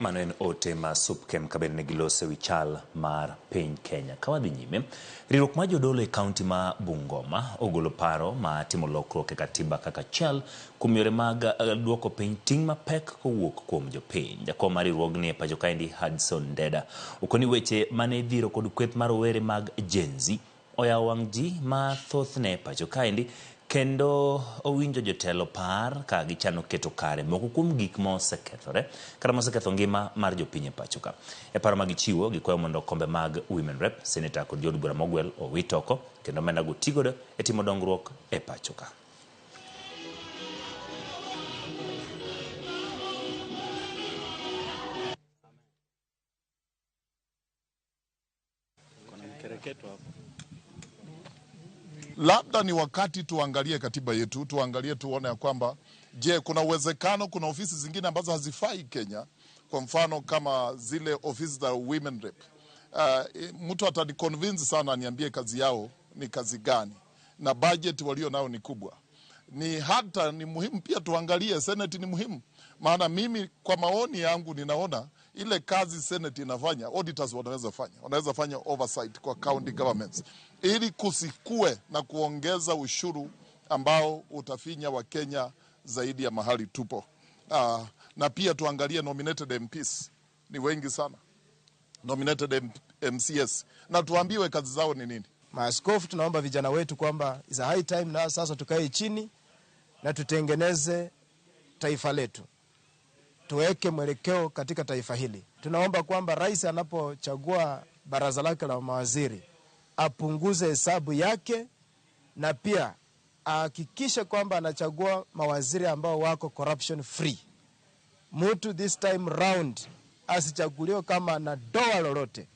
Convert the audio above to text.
Manen ote ma supkem kabene gilose wichal mar piny Kenya. Kawadhi nyime, riwruok ma jodolo e kaunti ma Bungoma ogolo paro ma timo lokruok e katiba kaka chal kuom yore mag duoko piny ting' mapek kowuok kuom jopiny. Jakom mar riwruogni e pacho kaendi Hudson Deda okoni weche mane dhiro kod kweth mar rowere mag Gen Z oyawo wang' ji ma thothne pacho kaendi kendo owinjo jotelo par ka gichano keto kare moko kuom gik ma osekethore kata moseketho ngima mar jopiny e pacho ka. E paro ma gichiwo gikwayo mondo kombe mag Women Rep, Senator kod jood bura mogwel owit oko kendo omenda go tigodo e timo dongruok e pacho ka. Labda ni wakati tuangalie katiba yetu, tuangalie tuone ya kwamba je, kuna uwezekano kuna ofisi zingine ambazo hazifai Kenya, kwa mfano kama zile ofisi za Women Rep. Mtu atani convince sana niambie kazi yao ni kazi gani na budget walio nao ni kubwa. Ni muhimu pia tuangalie Senate ni muhimu. Maana mimi kwa maoni yangu ninaona ile kazi Senate inafanya, auditors wanaweza fanya oversight kwa county governments ili kusikue na kuongeza ushuru ambao utafinya wa Kenya zaidi ya mahali tupo. Na pia tuangalie nominated MPs, ni wengi sana, nominated MCS, na tuambiwe kazi zao ni nini. Maaskofu tunaomba vijana wetu kwamba is a high time na sasa tukae chini na tutengeneze taifa letu, tuweke mwelekeo katika taifa hili. Tunaomba kwamba rais anapochagua baraza lake la mawaziri apunguze hesabu yake na pia ahakikishe kwamba anachagua mawaziri ambao wako corruption free. Mtu this time round asichaguliwe kama na doa lolote.